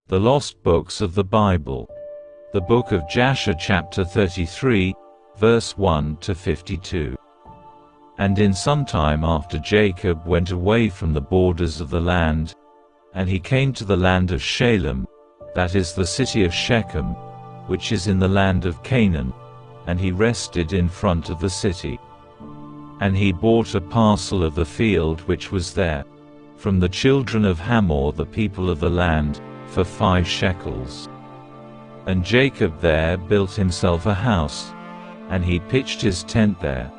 The Lost Books of the Bible. The Book of Jasher chapter 33, verse 1 to 52. And in some time after Jacob went away from the borders of the land, and he came to the land of Shalem, that is the city of Shechem, which is in the land of Canaan, and he rested in front of the city. And he bought a parcel of the field which was there, from the children of Hamor the people of the land, for 5 shekels. And Jacob there built himself a house, and he pitched his tent there,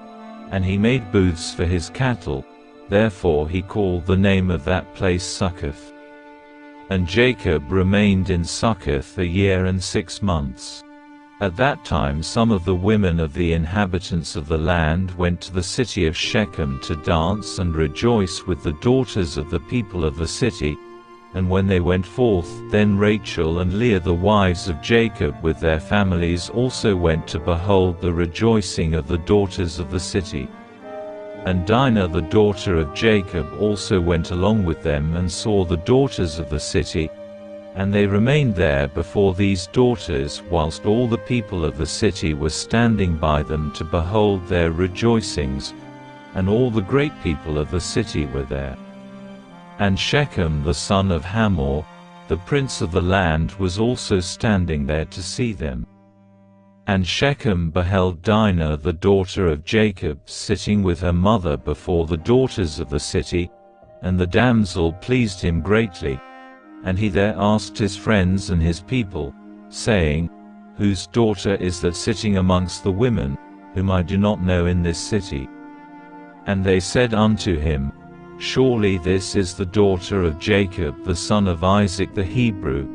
and he made booths for his cattle, therefore he called the name of that place Succoth. And Jacob remained in Succoth 1 year and 6 months. At that time some of the women of the inhabitants of the land went to the city of Shechem to dance and rejoice with the daughters of the people of the city. And when they went forth, then Rachel and Leah the wives of Jacob with their families also went to behold the rejoicing of the daughters of the city. And Dinah the daughter of Jacob also went along with them and saw the daughters of the city, and they remained there before these daughters whilst all the people of the city were standing by them to behold their rejoicings, and all the great people of the city were there. And Shechem the son of Hamor, the prince of the land, was also standing there to see them. And Shechem beheld Dinah the daughter of Jacob sitting with her mother before the daughters of the city, and the damsel pleased him greatly. And he there asked his friends and his people, saying, Whose daughter is that sitting amongst the women, whom I do not know in this city? And they said unto him, Surely this is the daughter of Jacob the son of Isaac the Hebrew,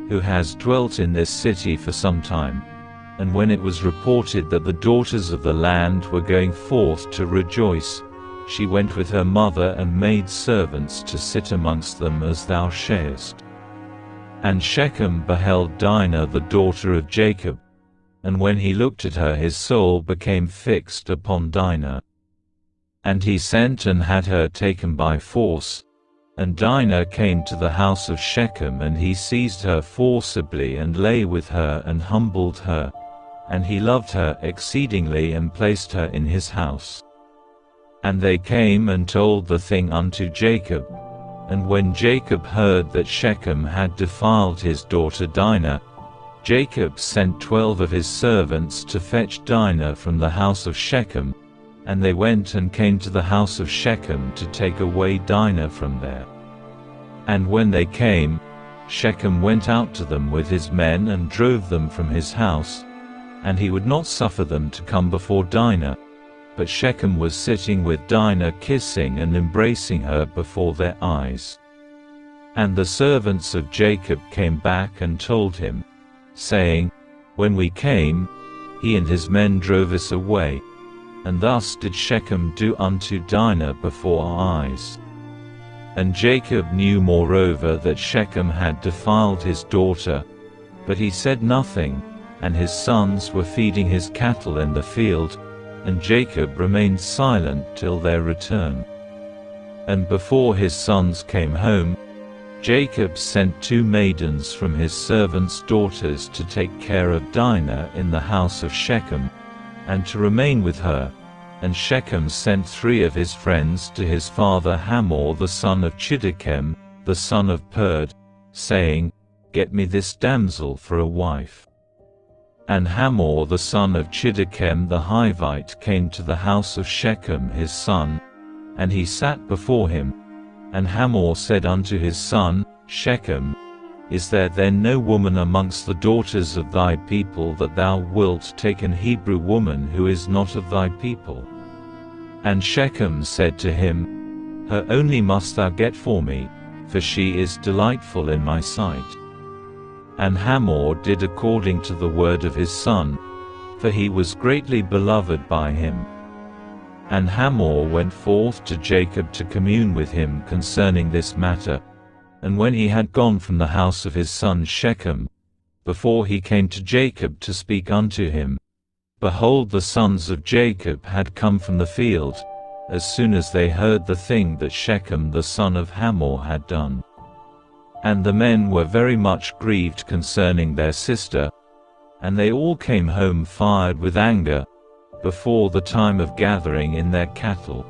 who has dwelt in this city for some time. And when it was reported that the daughters of the land were going forth to rejoice, she went with her mother and made servants to sit amongst them as thou sayest. And Shechem beheld Dinah the daughter of Jacob, and when he looked at her his soul became fixed upon Dinah. And he sent and had her taken by force, and Dinah came to the house of Shechem, and he seized her forcibly and lay with her and humbled her, and he loved her exceedingly and placed her in his house. And they came and told the thing unto Jacob. And when Jacob heard that Shechem had defiled his daughter Dinah, Jacob sent 12 of his servants to fetch Dinah from the house of Shechem, and they went and came to the house of Shechem to take away Dinah from there. And when they came, Shechem went out to them with his men and drove them from his house, and he would not suffer them to come before Dinah. But Shechem was sitting with Dinah kissing and embracing her before their eyes. And the servants of Jacob came back and told him, saying, When we came, he and his men drove us away, and thus did Shechem do unto Dinah before our eyes. And Jacob knew moreover that Shechem had defiled his daughter, but he said nothing, and his sons were feeding his cattle in the field, and Jacob remained silent till their return. And before his sons came home, Jacob sent 2 maidens from his servants' daughters to take care of Dinah in the house of Shechem, and to remain with her. And Shechem sent 3 of his friends to his father Hamor the son of Shechem, the son of Perd, saying, Get me this damsel for a wife. And Hamor the son of Shechem the Hivite came to the house of Shechem his son, and he sat before him. And Hamor said unto his son, Shechem, Is there then no woman amongst the daughters of thy people that thou wilt take an Hebrew woman who is not of thy people? And Shechem said to him, Her only must thou get for me, for she is delightful in my sight. And Hamor did according to the word of his son, for he was greatly beloved by him. And Hamor went forth to Jacob to commune with him concerning this matter. And when he had gone from the house of his son Shechem, before he came to Jacob to speak unto him, behold, the sons of Jacob had come from the field, as soon as they heard the thing that Shechem the son of Hamor had done. And the men were very much grieved concerning their sister, and they all came home fired with anger, before the time of gathering in their cattle.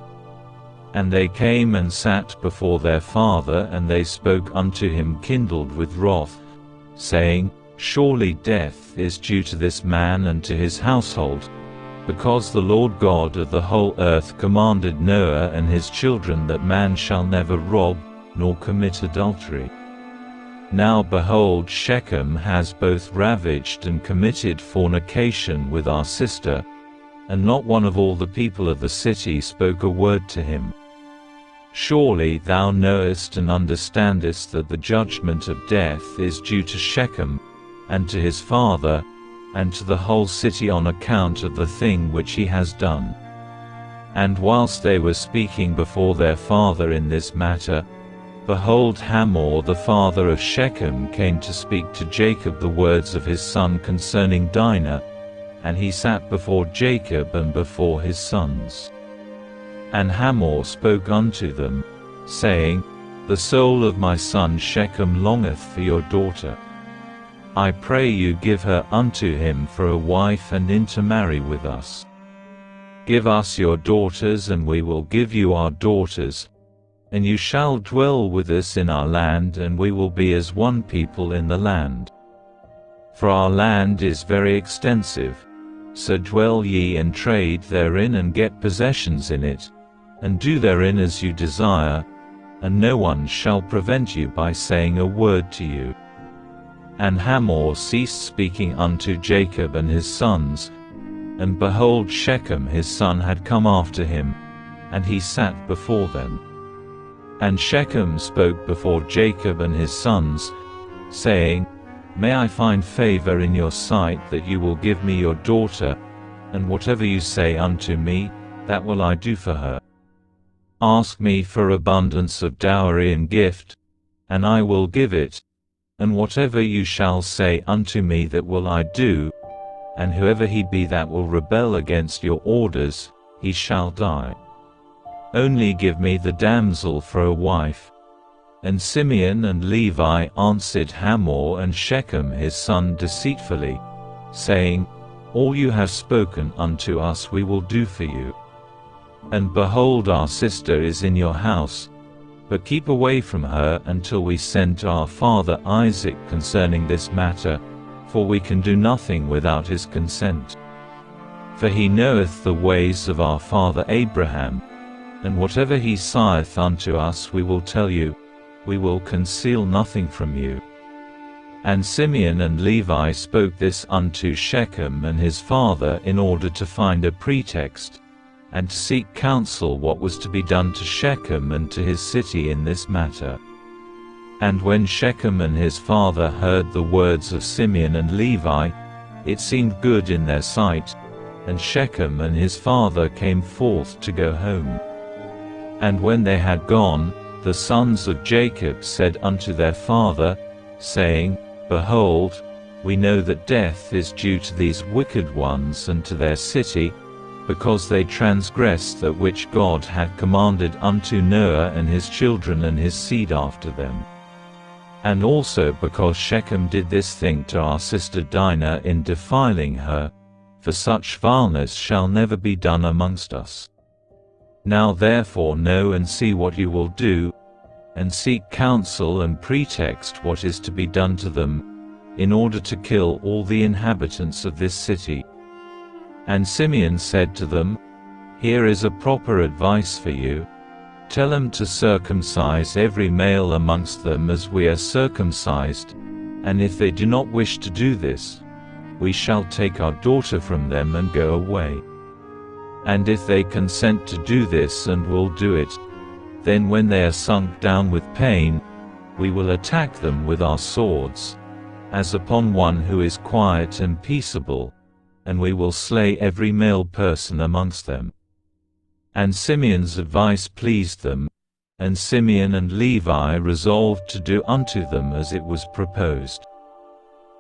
And they came and sat before their father, and they spoke unto him kindled with wrath, saying, Surely death is due to this man and to his household, because the Lord God of the whole earth commanded Noah and his children that man shall never rob, nor commit adultery. Now behold, Shechem has both ravaged and committed fornication with our sister, and not one of all the people of the city spoke a word to him. Surely thou knowest and understandest that the judgment of death is due to Shechem, and to his father, and to the whole city on account of the thing which he has done. And whilst they were speaking before their father in this matter, behold, Hamor the father of Shechem came to speak to Jacob the words of his son concerning Dinah, and he sat before Jacob and before his sons. And Hamor spoke unto them, saying, The soul of my son Shechem longeth for your daughter. I pray you give her unto him for a wife and intermarry with us. Give us your daughters and we will give you our daughters, and you shall dwell with us in our land, and we will be as one people in the land. For our land is very extensive, so dwell ye and trade therein and get possessions in it, and do therein as you desire, and no one shall prevent you by saying a word to you. And Hamor ceased speaking unto Jacob and his sons, and behold, Shechem his son had come after him, and he sat before them. And Shechem spoke before Jacob and his sons, saying, May I find favor in your sight that you will give me your daughter, and whatever you say unto me, that will I do for her. Ask me for abundance of dowry and gift, and I will give it, and whatever you shall say unto me, that will I do, and whoever he be that will rebel against your orders, he shall die. Only give me the damsel for a wife. And Simeon and Levi answered Hamor and Shechem his son deceitfully, saying, All you have spoken unto us we will do for you. And behold, our sister is in your house, but keep away from her until we send to our father Isaac concerning this matter, for we can do nothing without his consent. For he knoweth the ways of our father Abraham, and whatever he saith unto us we will tell you, we will conceal nothing from you. And Simeon and Levi spoke this unto Shechem and his father in order to find a pretext, and to seek counsel what was to be done to Shechem and to his city in this matter. And when Shechem and his father heard the words of Simeon and Levi, it seemed good in their sight, and Shechem and his father came forth to go home. And when they had gone, the sons of Jacob said unto their father, saying, Behold, we know that death is due to these wicked ones and to their city, because they transgressed that which God had commanded unto Noah and his children and his seed after them. And also because Shechem did this thing to our sister Dinah in defiling her, for such vileness shall never be done amongst us. Now therefore know and see what you will do, and seek counsel and pretext what is to be done to them, in order to kill all the inhabitants of this city. And Simeon said to them, Here is a proper advice for you. Tell them to circumcise every male amongst them as we are circumcised, and if they do not wish to do this, we shall take our daughter from them and go away. And if they consent to do this and will do it, then when they are sunk down with pain, we will attack them with our swords, as upon one who is quiet and peaceable, and we will slay every male person amongst them. And Simeon's advice pleased them, and Simeon and Levi resolved to do unto them as it was proposed.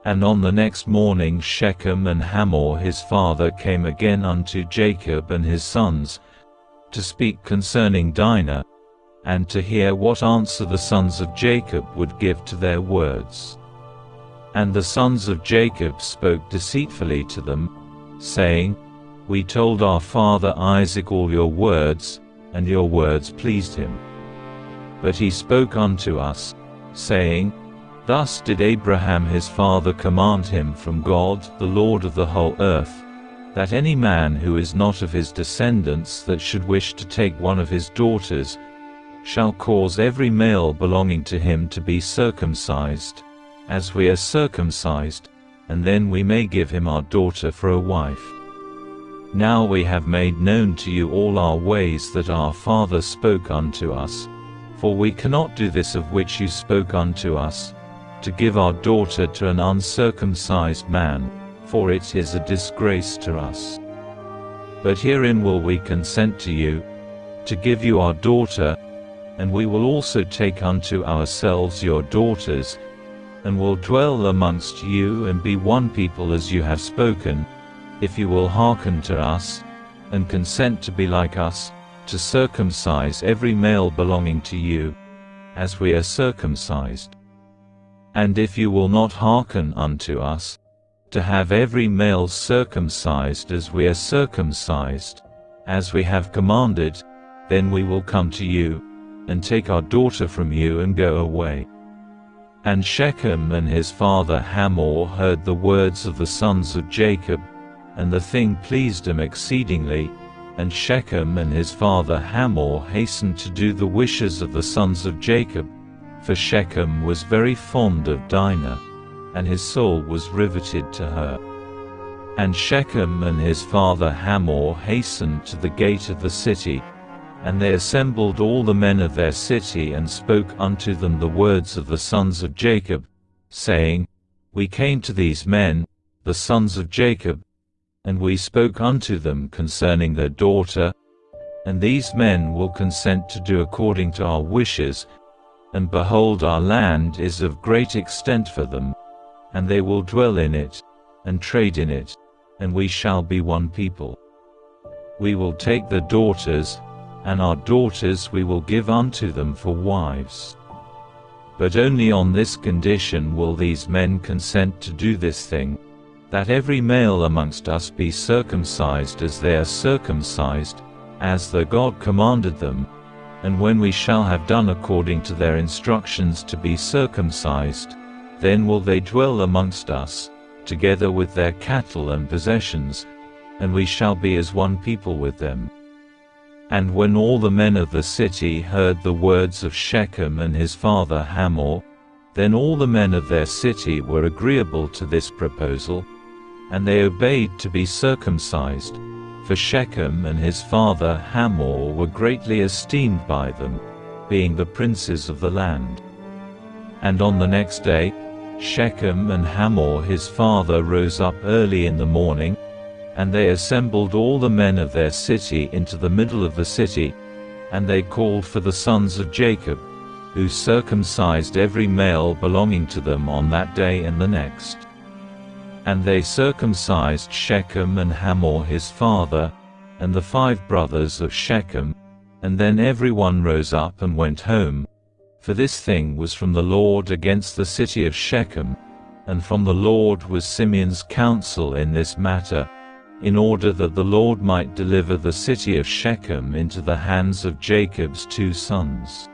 And on the next morning Shechem and Hamor his father came again unto Jacob and his sons, to speak concerning Dinah, and to hear what answer the sons of Jacob would give to their words. And the sons of Jacob spoke deceitfully to them, saying, We told our father Isaac all your words, and your words pleased him. But he spoke unto us, saying, Thus did Abraham his father command him from God, the Lord of the whole earth, that any man who is not of his descendants that should wish to take one of his daughters, shall cause every male belonging to him to be circumcised, as we are circumcised, and then we may give him our daughter for a wife. Now we have made known to you all our ways that our father spoke unto us, for we cannot do this of which you spoke unto us, to give our daughter to an uncircumcised man, for it is a disgrace to us. But herein will we consent to you, to give you our daughter, and we will also take unto ourselves your daughters, and will dwell amongst you and be one people as you have spoken, if you will hearken to us, and consent to be like us, to circumcise every male belonging to you, as we are circumcised. And if you will not hearken unto us, to have every male circumcised as we are circumcised, as we have commanded, then we will come to you, and take our daughter from you and go away. And Shechem and his father Hamor heard the words of the sons of Jacob, and the thing pleased him exceedingly, and Shechem and his father Hamor hastened to do the wishes of the sons of Jacob, for Shechem was very fond of Dinah, and his soul was riveted to her. And Shechem and his father Hamor hastened to the gate of the city, and they assembled all the men of their city and spoke unto them the words of the sons of Jacob, saying, We came to these men, the sons of Jacob, and we spoke unto them concerning their daughter, and these men will consent to do according to our wishes, and behold, our land is of great extent for them, and they will dwell in it, and trade in it, and we shall be one people. We will take their daughters, and our daughters we will give unto them for wives. But only on this condition will these men consent to do this thing, that every male amongst us be circumcised as they are circumcised, as their God commanded them, and when we shall have done according to their instructions to be circumcised, then will they dwell amongst us, together with their cattle and possessions, and we shall be as one people with them. And when all the men of the city heard the words of Shechem and his father Hamor, then all the men of their city were agreeable to this proposal, and they obeyed to be circumcised, for Shechem and his father Hamor were greatly esteemed by them, being the princes of the land. And on the next day, Shechem and Hamor his father rose up early in the morning, and they assembled all the men of their city into the middle of the city, and they called for the sons of Jacob, who circumcised every male belonging to them on that day and the next. And they circumcised Shechem and Hamor his father, and the 5 brothers of Shechem, and then everyone rose up and went home, for this thing was from the Lord against the city of Shechem, and from the Lord was Simeon's counsel in this matter, in order that the Lord might deliver the city of Shechem into the hands of Jacob's 2 sons.